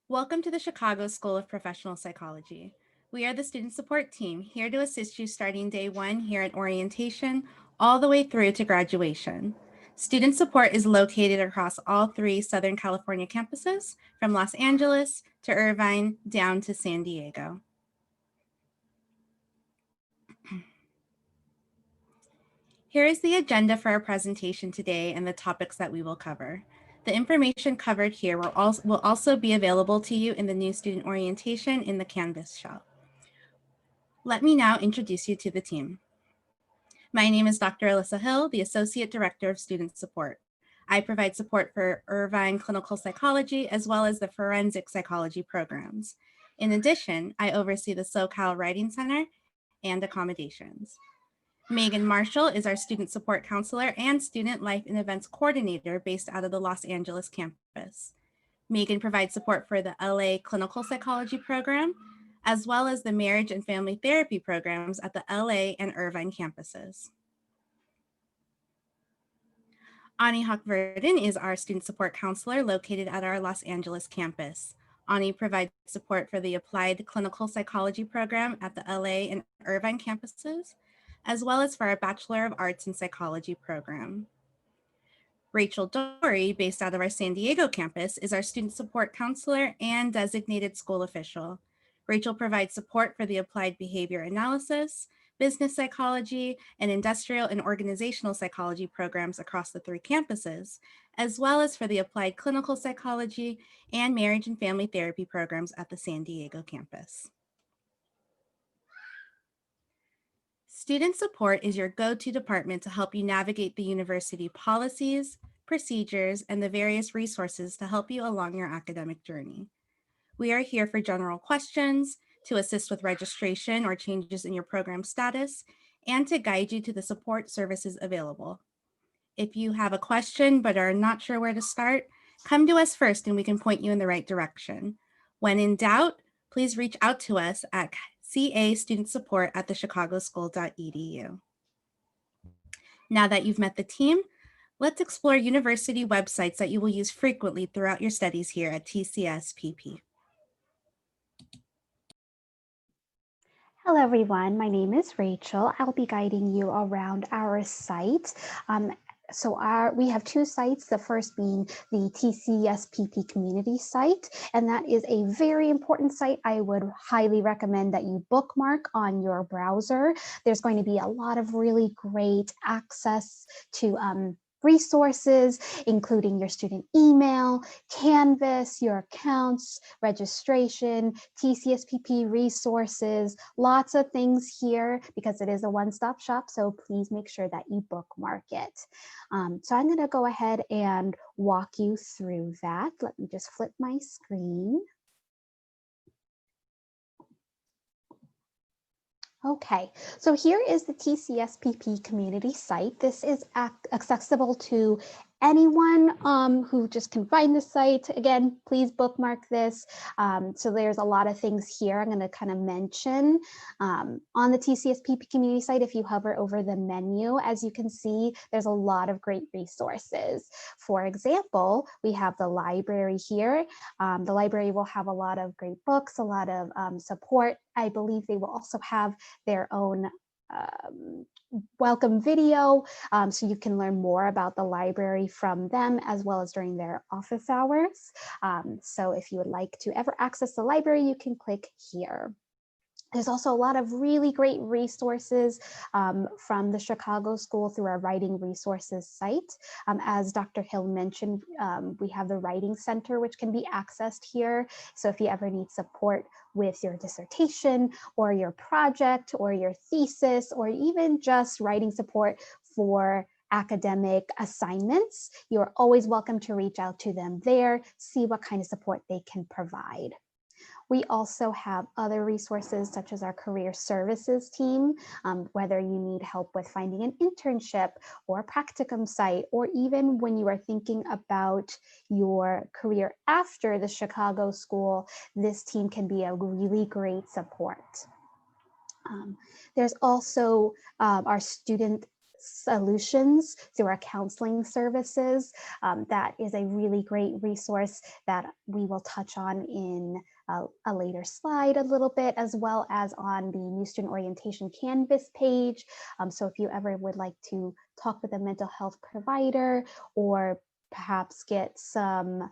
Welcome to the Chicago School of Professional Psychology. We are the student support team here to assist you starting day one here at orientation all the way through to graduation. Student support is located across all three Southern California campuses, from Los Angeles to Irvine down to San Diego. Here is the agenda for our presentation today and the topics that we will cover. The information covered here will also be available to you in the new student orientation in the Canvas shell. Let me now introduce you to the team. My name is Dr. Alyssa Hill, the Associate Director of Student Support. I provide support for Irvine Clinical Psychology as well as the Forensic Psychology programs. In addition, I oversee the SoCal Writing Center and accommodations. Megan Marshall is our Student Support Counselor and Student Life and Events Coordinator based out of the Los Angeles campus. Megan provides support for the LA Clinical Psychology program, as well as the Marriage and Family Therapy programs at the LA and Irvine campuses. Ani Hochverden is our Student Support Counselor located at our Los Angeles campus. Ani provides support for the Applied Clinical Psychology program at the LA and Irvine campuses, as well as for our Bachelor of Arts in Psychology program. Rachel Dory, based out of our San Diego campus, is our Student Support Counselor and Designated School Official. Rachel provides support for the Applied Behavior Analysis, Business Psychology, and Industrial and Organizational Psychology programs across the three campuses, as well as for the Applied Clinical Psychology and Marriage and Family Therapy programs at the San Diego campus. Student support is your go-to department to help you navigate the university policies, procedures, and the various resources to help you along your academic journey. We are here for general questions, to assist with registration or changes in your program status, and to guide you to the support services available. If you have a question but are not sure where to start, come to us first and we can point you in the right direction. When in doubt, please reach out to us at castudentsupport@thechicagoschool.edu. Now that you've met the team, let's explore university websites that you will use frequently throughout your studies here at TCSSP. Hello everyone, my name is Rachel. I'll be guiding you around our site. We have two sites, the first being the TCSPP community site, and that is a very important site. I would highly recommend that you bookmark on your browser. There's going to be a lot of really great access to resources, including your student email, Canvas, your accounts, registration, TCSPP resources, lots of things here because it is a one-stop shop. So please make sure that you bookmark it. So I'm going to go ahead and walk you through that. Let me just flip my screen. Okay, so here is the TCSPP community site. This is accessible to anyone who just can find the site. Again, please bookmark this. So there's a lot of things here I'm going to kind of mention. On the TCSPP community site, if you hover over the menu, as you can see, there's a lot of great resources. For example, we have the library here. The library will have a lot of great books, a lot of support. I believe they will also have their own welcome video, so you can learn more about the library from them as well as during their office hours. So if you would like to ever access the library, you can click here. There's also a lot of really great resources from the Chicago School through our Writing Resources site. As Dr. Hill mentioned, we have the Writing Center, which can be accessed here. So if you ever need support with your dissertation or your project or your thesis, or even just writing support for academic assignments, you're always welcome to reach out to them there, see what kind of support they can provide. We also have other resources such as our career services team, whether you need help with finding an internship or a practicum site, or even when you are thinking about your career after the Chicago School, this team can be a really great support. There's also our student solutions through our counseling services. That is a really great resource that we will touch on in a later slide a little bit, as well as on the New Student Orientation Canvas page. So if you ever would like to talk with a mental health provider or perhaps get some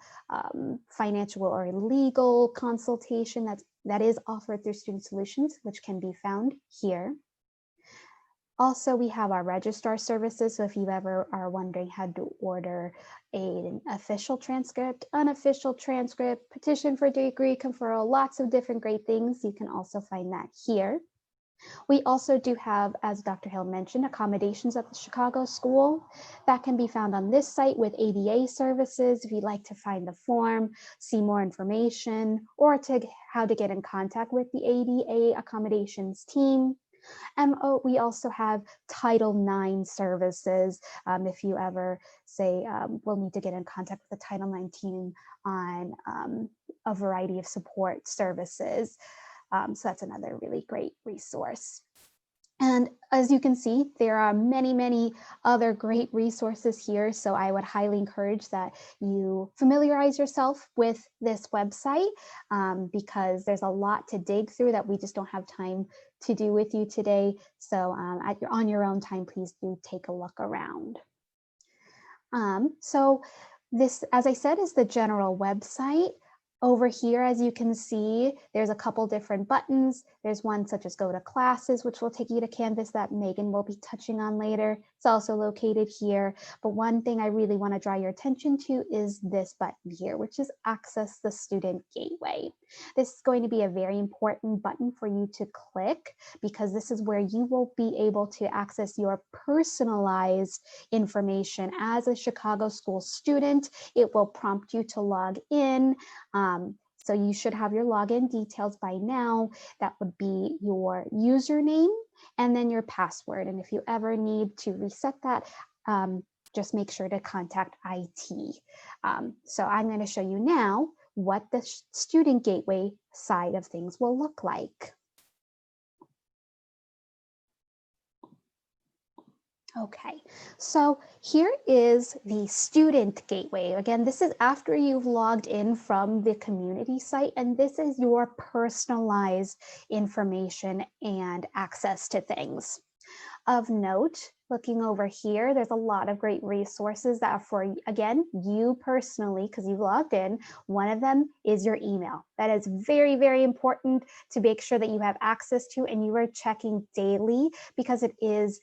financial or legal consultation that is offered through Student Solutions, which can be found here. Also, we have our registrar services. So if you ever are wondering how to order an official transcript, unofficial transcript, petition for degree conferral, lots of different great things, you can also find that here. We also do have, as Dr. Hill mentioned, accommodations at the Chicago School that can be found on this site with ADA services. If you'd like to find the form, see more information, or how to get in contact with the ADA accommodations team. And we also have Title IX services. If you ever say, we'll need to get in contact with the Title IX team on a variety of support services. So that's another really great resource. And as you can see, there are many, many other great resources here. So I would highly encourage that you familiarize yourself with this website because there's a lot to dig through that we just don't have time to do with you today. So on your own time, please do take a look around. So this, as I said, is the general website. Over here, as you can see, there's a couple different buttons. There's one such as Go to Classes, which will take you to Canvas that Megan will be touching on later. It's also located here. But one thing I really want to draw your attention to is this button here, which is Access the Student Gateway. This is going to be a very important button for you to click because this is where you will be able to access your personalized information as a Chicago School student. It will prompt you to log in. So you should have your login details by now. That would be your username and then your password. And if you ever need to reset that, just make sure to contact IT. So I'm going to show you now what the Student Gateway side of things will look like. Okay, so here is the Student Gateway. Again, this is after you've logged in from the community site, and this is your personalized information and access to things. Of note, looking over here, there's a lot of great resources that are for, again, you personally, because you've logged in. One of them is your email. That is very, very important to make sure that you have access to and you are checking daily because it is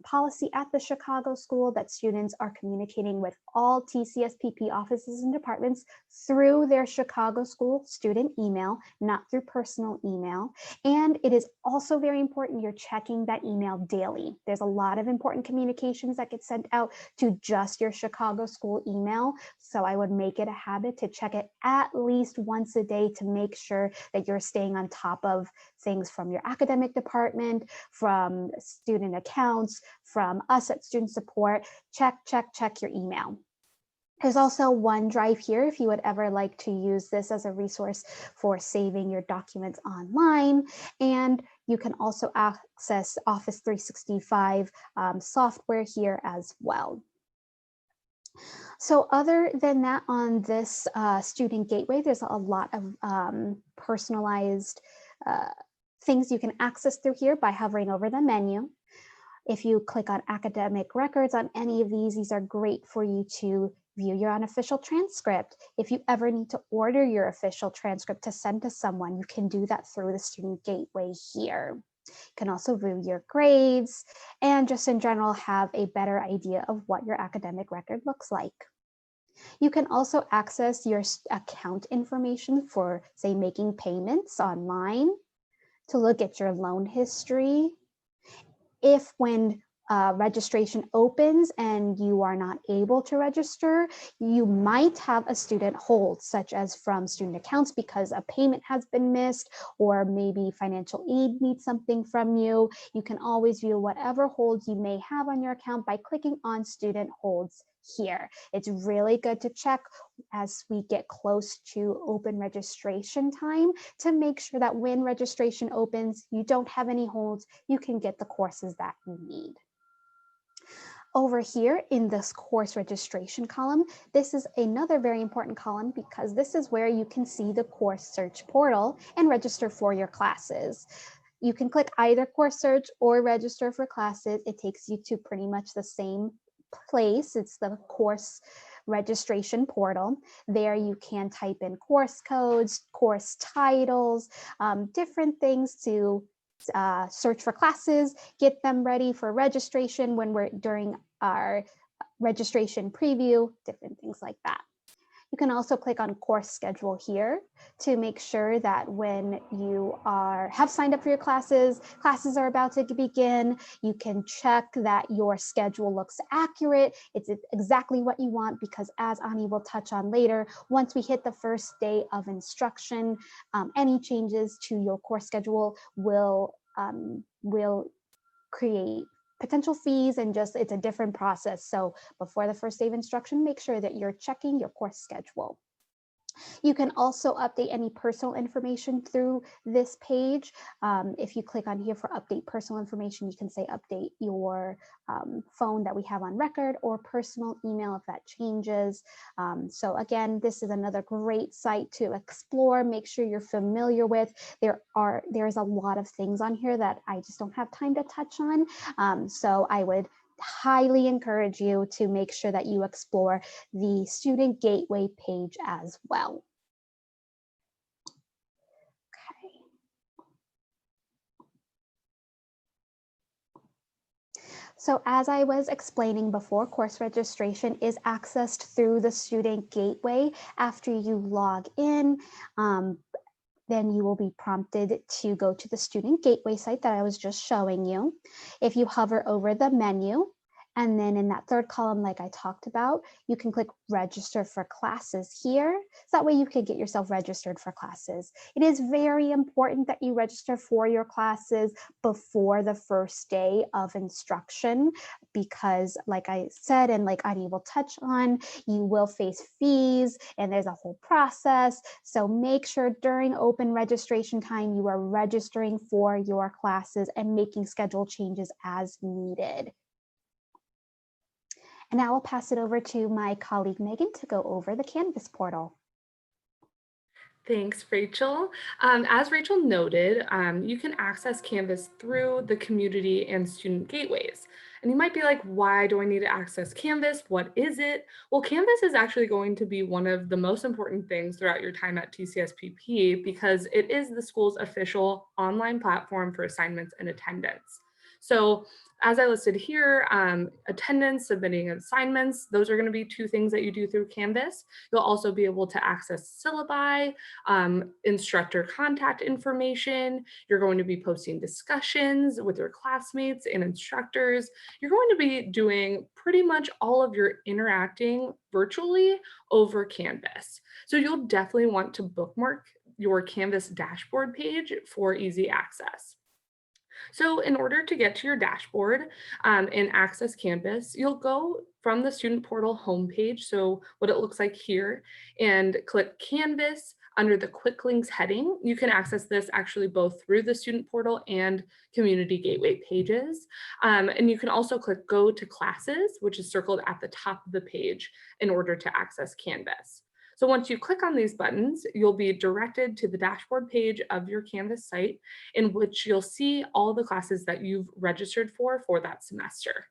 policy at the Chicago School that students are communicating with all TCSSP offices and departments through their Chicago School student email, not through personal email. And it is also very important you're checking that email daily. There's a lot of important communications that get sent out to just your Chicago School email. So I would make it a habit to check it at least once a day to make sure that you're staying on top of things from your academic department, from student accounts, from us at student support. Check your email. There's also OneDrive here if you would ever like to use this as a resource for saving your documents online. And you can also access Office 365 software here as well. So other than that, on this Student Gateway, there's a lot of personalized things you can access through here by hovering over the menu. If you click on academic records on any of these are great for you to view your unofficial transcript. If you ever need to order your official transcript to send to someone, you can do that through the Student Gateway here. You can also view your grades and just in general have a better idea of what your academic record looks like. You can also access your account information for, say, making payments online, to look at your loan history. If when registration opens and you are not able to register, you might have a student hold, such as from student accounts because a payment has been missed, or maybe financial aid needs something from you. You can always view whatever holds you may have on your account by clicking on student holds here. It's really good to check as we get close to open registration time to make sure that when registration opens, you don't have any holds, you can get the courses that you need. Over here in this course registration column, this is another very important column because this is where you can see the course search portal and register for your classes. You can click either course search or register for classes. It takes you to pretty much the same place. It's the course registration portal. There you can type in course codes, course titles, different things to search for classes, get them ready for registration when we're during our registration preview, different things like that. You can also click on course schedule here to make sure that when you have signed up for your classes are about to begin, you can check that your schedule looks accurate. It's exactly what you want because, as Ani will touch on later, once we hit the first day of instruction, any changes to your course schedule will create potential fees, and just it's a different process. So before the first day of instruction, make sure that you're checking your course schedule. You can also update any personal information through this page. If you click on here for update personal information, you can say update your phone that we have on record or personal email if that changes. So again, this is another great site to explore, make sure you're familiar with. There's a lot of things on here that I just don't have time to touch on. So I would highly encourage you to make sure that you explore the Student Gateway page as well. Okay. So as I was explaining before, course registration is accessed through the Student Gateway. After you log in, then you will be prompted to go to the Student Gateway site that I was just showing you. If you hover over the menu, and then in that third column, like I talked about, you can click register for classes here. So that way you can get yourself registered for classes. It is very important that you register for your classes before the first day of instruction, because like I said, and like Ani will touch on, you will face fees and there's a whole process. So make sure during open registration time, you are registering for your classes and making schedule changes as needed. And now I'll pass it over to my colleague, Megan, to go over the Canvas portal. Thanks, Rachel. As Rachel noted, you can access Canvas through the community and student gateways. And you might be like, why do I need to access Canvas? What is it? Well, Canvas is actually going to be one of the most important things throughout your time at TCSPP because it is the school's official online platform for assignments and attendance. So as I listed here, attendance, submitting assignments, those are going to be two things that you do through Canvas. You'll also be able to access syllabi, instructor contact information. You're going to be posting discussions with your classmates and instructors. You're going to be doing pretty much all of your interacting virtually over Canvas. So you'll definitely want to bookmark your Canvas dashboard page for easy access. So in order to get to your dashboard and access Canvas, you'll go from the student portal homepage, so what it looks like here, and click Canvas under the quick links heading. You can access this actually both through the student portal and community gateway pages. And you can also click go to classes, which is circled at the top of the page in order to access Canvas. So once you click on these buttons, you'll be directed to the dashboard page of your Canvas site, in which you'll see all the classes that you've registered for that semester.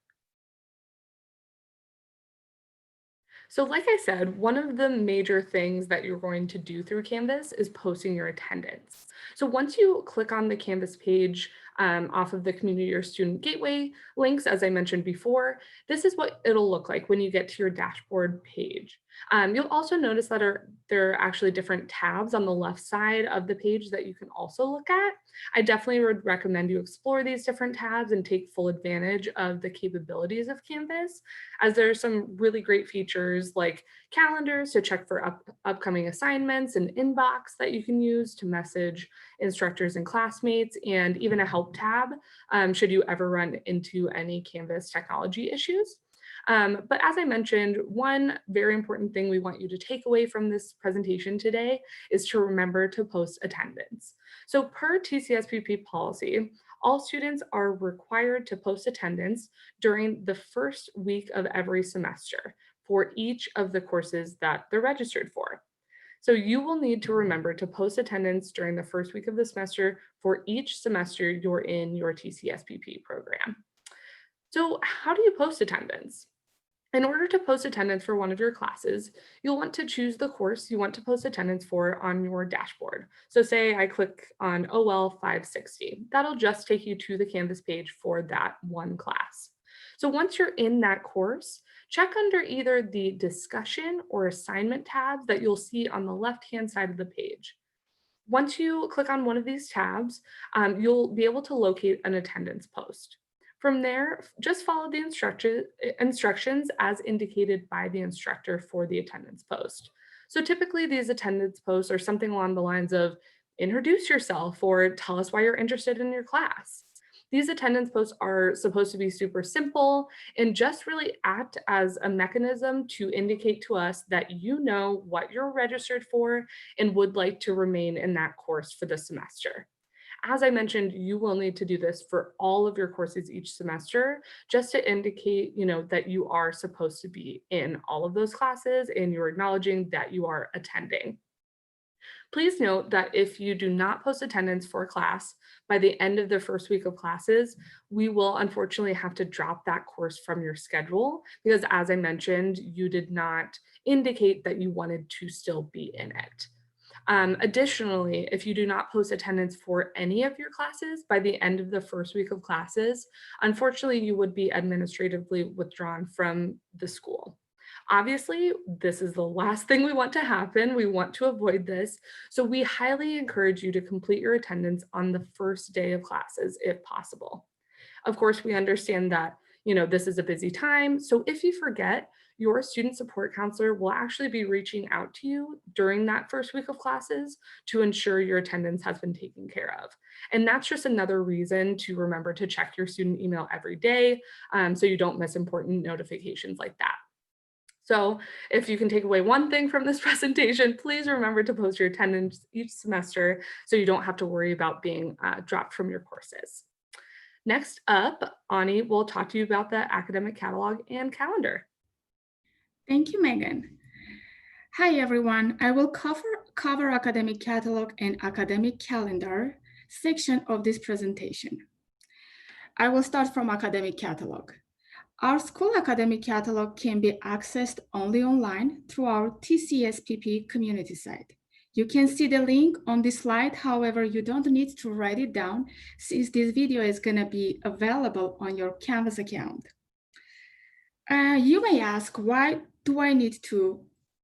So like I said, one of the major things that you're going to do through Canvas is posting your attendance. So once you click on the Canvas page off of the community or student gateway links, as I mentioned before, this is what it'll look like when you get to your dashboard page. You'll also notice that there are actually different tabs on the left side of the page that you can also look at. I definitely would recommend you explore these different tabs and take full advantage of the capabilities of Canvas, as there are some really great features like calendars to check for upcoming assignments, an inbox that you can use to message instructors and classmates, and even a help tab should you ever run into any Canvas technology issues. But as I mentioned, one very important thing we want you to take away from this presentation today is to remember to post attendance. So per TCSPP policy, all students are required to post attendance during the first week of every semester for each of the courses that they're registered for. So you will need to remember to post attendance during the first week of the semester for each semester you're in your TCSPP program. So how do you post attendance? In order to post attendance for one of your classes, you'll want to choose the course you want to post attendance for on your dashboard. So say I click on OL 560. That'll just take you to the Canvas page for that one class. So once you're in that course, check under either the discussion or assignment tabs that you'll see on the left-hand side of the page. Once you click on one of these tabs, you'll be able to locate an attendance post. From there, just follow the instructions as indicated by the instructor for the attendance post. So typically these attendance posts are something along the lines of introduce yourself or tell us why you're interested in your class. These attendance posts are supposed to be super simple and just really act as a mechanism to indicate to us that you know what you're registered for and would like to remain in that course for the semester. As I mentioned, you will need to do this for all of your courses each semester, just to indicate, that you are supposed to be in all of those classes and you're acknowledging that you are attending. Please note that if you do not post attendance for a class by the end of the first week of classes, we will unfortunately have to drop that course from your schedule because, as I mentioned, you did not indicate that you wanted to still be in it. Additionally, if you do not post attendance for any of your classes by the end of the first week of classes, unfortunately, you would be administratively withdrawn from the school. Obviously, this is the last thing we want to happen. We want to avoid this. So we highly encourage you to complete your attendance on the first day of classes if possible. Of course, we understand that, this is a busy time. So if you forget, your student support counselor will actually be reaching out to you during that first week of classes to ensure your attendance has been taken care of. And that's just another reason to remember to check your student email every day so you don't miss important notifications like that. So if you can take away one thing from this presentation, please remember to post your attendance each semester so you don't have to worry about being dropped from your courses. Next up, Ani will talk to you about the academic catalog and calendar. Thank you, Megan. Hi, everyone. I will cover academic catalog and academic calendar section of this presentation. I will start from academic catalog. Our school academic catalog can be accessed only online through our TCSPP community site. You can see the link on this slide. However, you don't need to write it down since this video is going to be available on your Canvas account. You may ask, why do I need to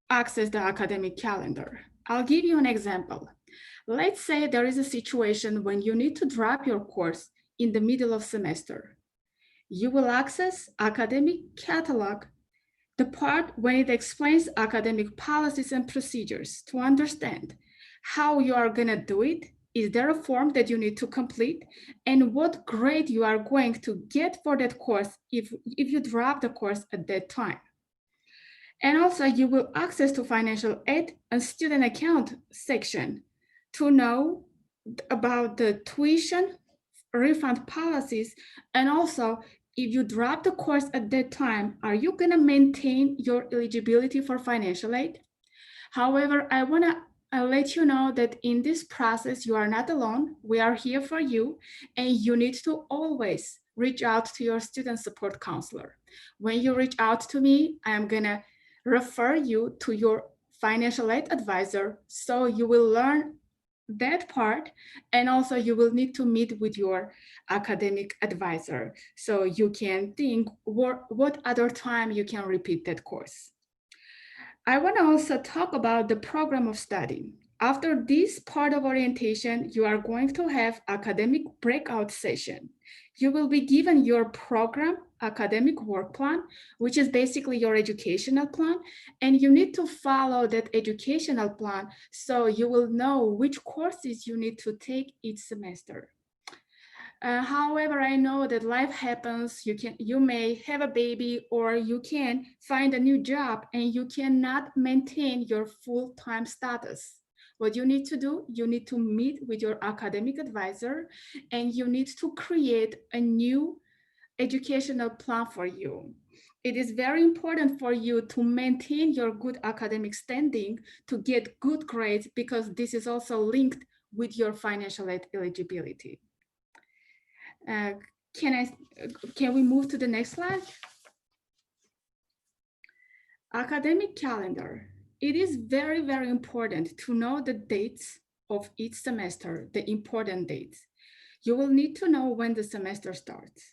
access the academic calendar? I'll give you an example. Let's say there is a situation when you need to drop your course in the middle of semester. You will access academic catalog, the part when it explains academic policies and procedures to understand how you are going to do it. Is there a form that you need to complete? And what grade you are going to get for that course if you drop the course at that time? And also you will access to financial aid and student account section to know about the tuition refund policies. And also, if you drop the course at that time, are you going to maintain your eligibility for financial aid? However, I want to let you know that in this process, you are not alone. We are here for you, and you need to always reach out to your student support counselor. When you reach out to me, I am going to refer you to your financial aid advisor, so you will learn that part, and also you will need to meet with your academic advisor so you can think what other time you can repeat that course. I want to also talk about the program of study. After this part of orientation, you are going to have academic breakout session. You will be given your program academic work plan, which is basically your educational plan, and you need to follow that educational plan so you will know which courses you need to take each semester. However, I know that life happens. You may have a baby, or you can find a new job and you cannot maintain your full-time status. What you need to do, you need to meet with your academic advisor and you need to create a new educational plan for you. It is very important for you to maintain your good academic standing to get good grades because this is also linked with your financial aid eligibility. Can we move to the next slide? Academic calendar. It is very, very important to know the dates of each semester, the important dates. You will need to know when the semester starts.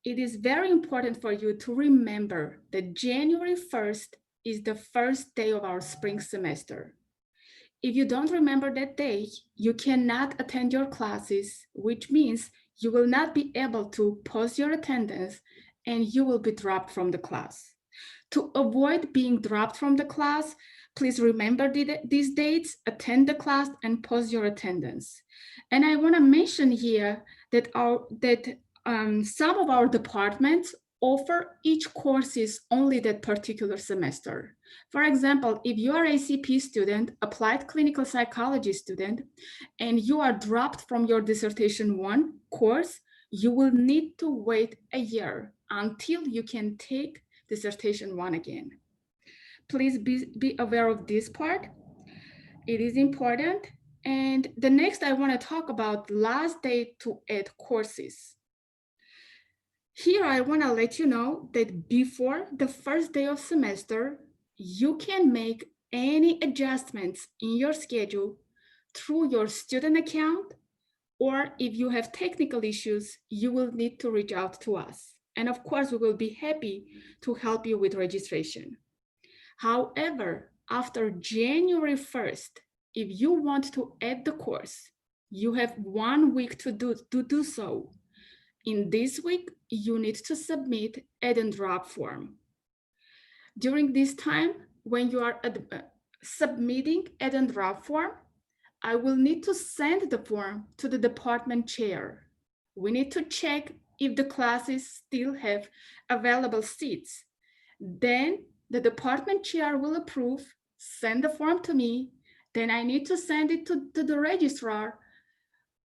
It is very important for you to remember that January 1st is the first day of our spring semester. If you don't remember that day, you cannot attend your classes, which means you will not be able to post your attendance and you will be dropped from the class. To avoid being dropped from the class, please remember these dates, attend the class, and post your attendance. And I want to mention here that some of our departments offer each courses only that particular semester. For example, if you are a ACP student, applied clinical psychology student, and you are dropped from your dissertation 1 course, you will need to wait a year until you can take dissertation 1 again. Please be aware of this part. It is important. And the next I want to talk about last day to add courses. Here I want to let you know that before the first day of semester, you can make any adjustments in your schedule through your student account, or if you have technical issues, you will need to reach out to us. And of course, we will be happy to help you with registration. However, after January 1st, if you want to add the course, you have 1 week to do so. In this week, you need to submit add and drop form. During this time, when you are submitting add and drop form, I will need to send the form to the department chair. We need to check if the classes still have available seats. Then the department chair will approve, send the form to me, then I need to send it to the registrar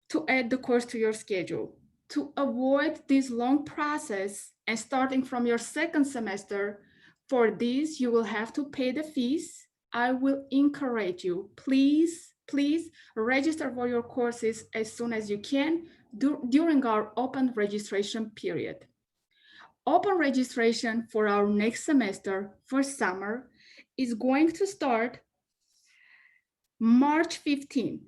to add the course to your schedule. To avoid this long process and starting from your second semester, for this, you will have to pay the fees. I will encourage you, please register for your courses as soon as you can during our open registration period. Open registration for our next semester for summer is going to start March 15th.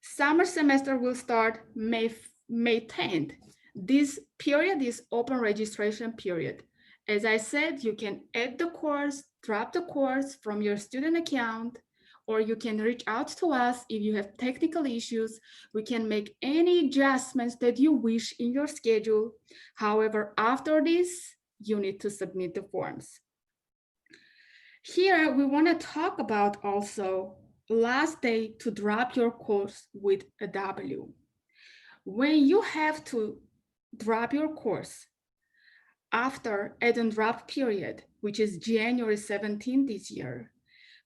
Summer semester will start May 10th. This period is open registration period. As I said, you can add the course, drop the course from your student account, or you can reach out to us if you have technical issues. We can make any adjustments that you wish in your schedule. However, after this, you need to submit the forms. Here, we want to talk about also last day to drop your course with a W. When you have to drop your course after add and drop period, which is January 17th this year,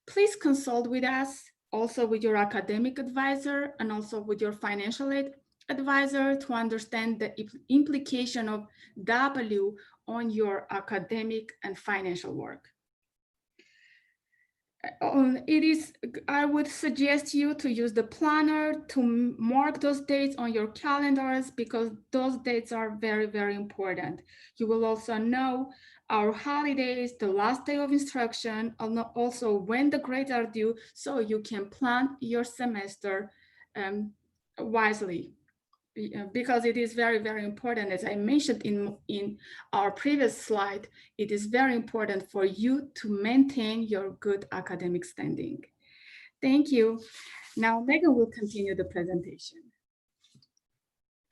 please consult with us, also with your academic advisor and also with your financial aid advisor to understand the implication of W on your academic and financial work. I would suggest you to use the planner to mark those dates on your calendars because those dates are very, very important. You will also know our holidays, the last day of instruction, and also when the grades are due, so you can plan your semester wisely. Because it is very, very important, as I mentioned in our previous slide, it is very important for you to maintain your good academic standing. Thank you. Now Megan will continue the presentation.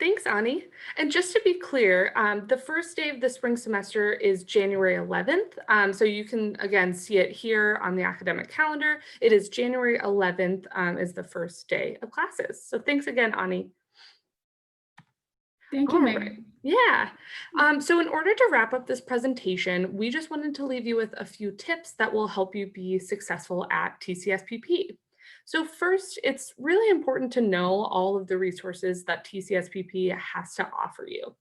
Thanks, Ani. And just to be clear, the first day of the spring semester is January 11th. So you can, again, see it here on the academic calendar. It is January 11th is the first day of classes. So thanks again, Ani. Thank you, Megan. Right. Yeah. So in order to wrap up this presentation, we just wanted to leave you with a few tips that will help you be successful at TCSPP. So first, it's really important to know all of the resources that TCSPP has to offer you.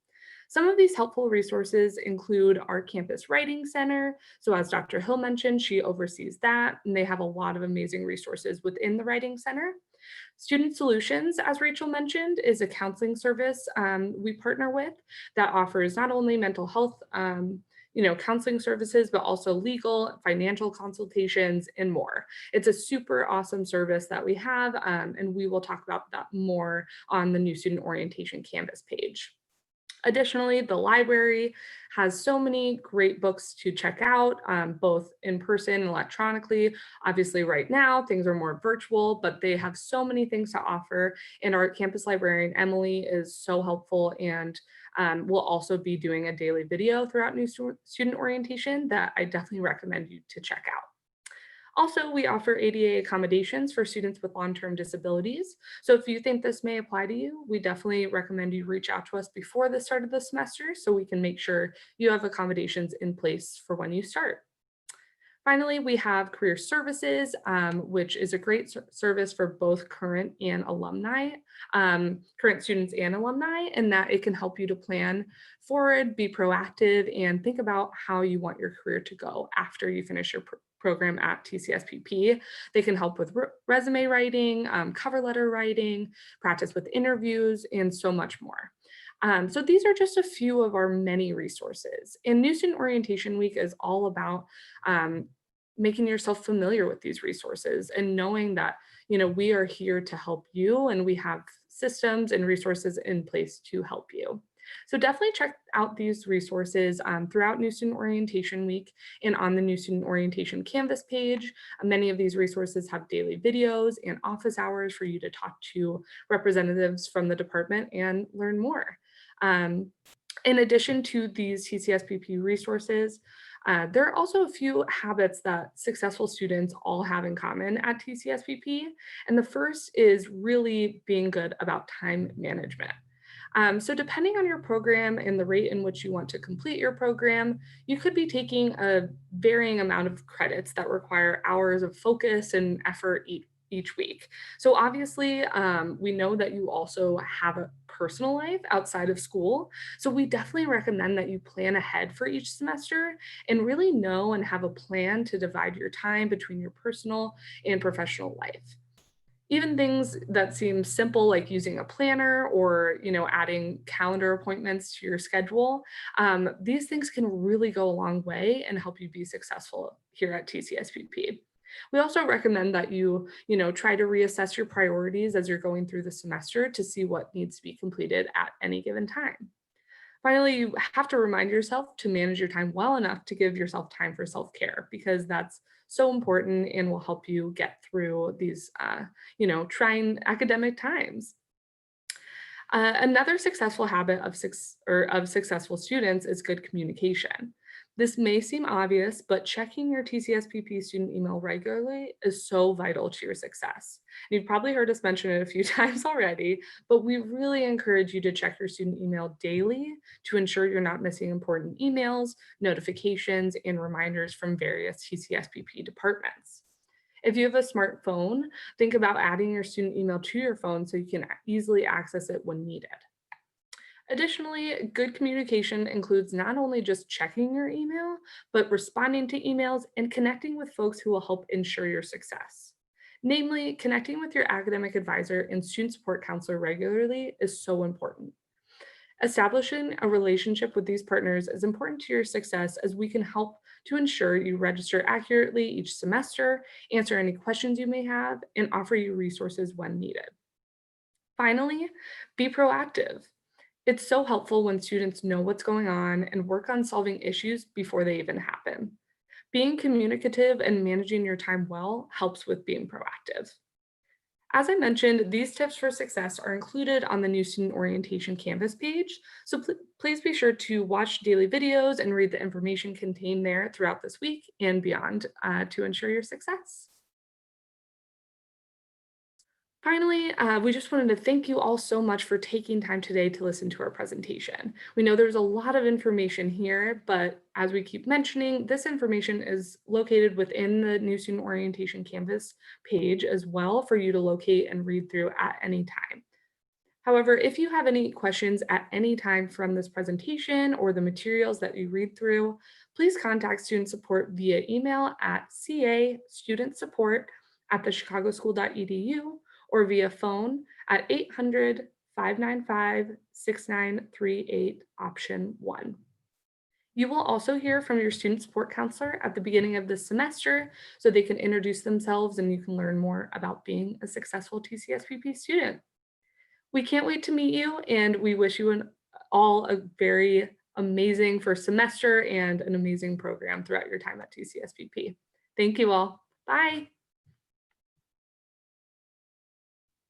Some of these helpful resources include our Campus Writing Center. So as Dr. Hill mentioned, she oversees that, and they have a lot of amazing resources within the Writing Center. Student Solutions, as Rachel mentioned, is a counseling service we partner with that offers not only mental health counseling services, but also legal, financial consultations, and more. It's a super awesome service that we have, and we will talk about that more on the new student orientation Canvas page. Additionally, the library has so many great books to check out, both in person and electronically. Obviously, right now, things are more virtual, but they have so many things to offer. And our campus librarian, Emily, is so helpful and will also be doing a daily video throughout new student orientation that I definitely recommend you to check out. Also, we offer ADA accommodations for students with long-term disabilities. So if you think this may apply to you, we definitely recommend you reach out to us before the start of the semester so we can make sure you have accommodations in place for when you start. Finally, we have Career Services, which is a great service for both current and alumni, current students and alumni, and that it can help you to plan forward, be proactive, and think about how you want your career to go after you finish your program at TCSPP. They can help with resume writing, cover letter writing, practice with interviews, and so much more. So these are just a few of our many resources. And New Student Orientation Week is all about making yourself familiar with these resources and knowing that, we are here to help you and we have systems and resources in place to help you. So definitely check out these resources throughout New Student Orientation Week and on the New Student Orientation Canvas page. Many of these resources have daily videos and office hours for you to talk to representatives from the department and learn more. In addition to these TCSPP resources, there are also a few habits that successful students all have in common at TCSPP. And the first is really being good about time management. So depending on your program and the rate in which you want to complete your program, you could be taking a varying amount of credits that require hours of focus and effort each week. So obviously, we know that you also have a personal life outside of school. So we definitely recommend that you plan ahead for each semester and really know and have a plan to divide your time between your personal and professional life. Even things that seem simple, like using a planner or adding calendar appointments to your schedule, these things can really go a long way and help you be successful here at TCSPP. We also recommend that you try to reassess your priorities as you're going through the semester to see what needs to be completed at any given time. Finally, you have to remind yourself to manage your time well enough to give yourself time for self-care, because that's so important and will help you get through these, trying academic times. Another successful habit of successful students is good communication. This may seem obvious, but checking your TCSPP student email regularly is so vital to your success. You've probably heard us mention it a few times already, but we really encourage you to check your student email daily to ensure you're not missing important emails, notifications, and reminders from various TCSPP departments. If you have a smartphone, think about adding your student email to your phone so you can easily access it when needed. Additionally, good communication includes not only just checking your email, but responding to emails and connecting with folks who will help ensure your success. Namely, connecting with your academic advisor and student support counselor regularly is so important. Establishing a relationship with these partners is important to your success, as we can help to ensure you register accurately each semester, answer any questions you may have, and offer you resources when needed. Finally, be proactive. It's so helpful when students know what's going on and work on solving issues before they even happen. Being communicative and managing your time well helps with being proactive. As I mentioned, these tips for success are included on the New Student Orientation Canvas page, so please be sure to watch daily videos and read the information contained there throughout this week and beyond to ensure your success. Finally, we just wanted to thank you all so much for taking time today to listen to our presentation. We know there's a lot of information here, but as we keep mentioning, this information is located within the new student orientation Canvas page as well for you to locate and read through at any time. However, if you have any questions at any time from this presentation or the materials that you read through, please contact student support via email at castudentsupport@thechicagoschool.edu or via phone at 800-595-6938, option 1. You will also hear from your student support counselor at the beginning of this semester so they can introduce themselves and you can learn more about being a successful TCSPP student. We can't wait to meet you, and we wish you all a very amazing first semester and an amazing program throughout your time at TCSPP. Thank you all. Bye.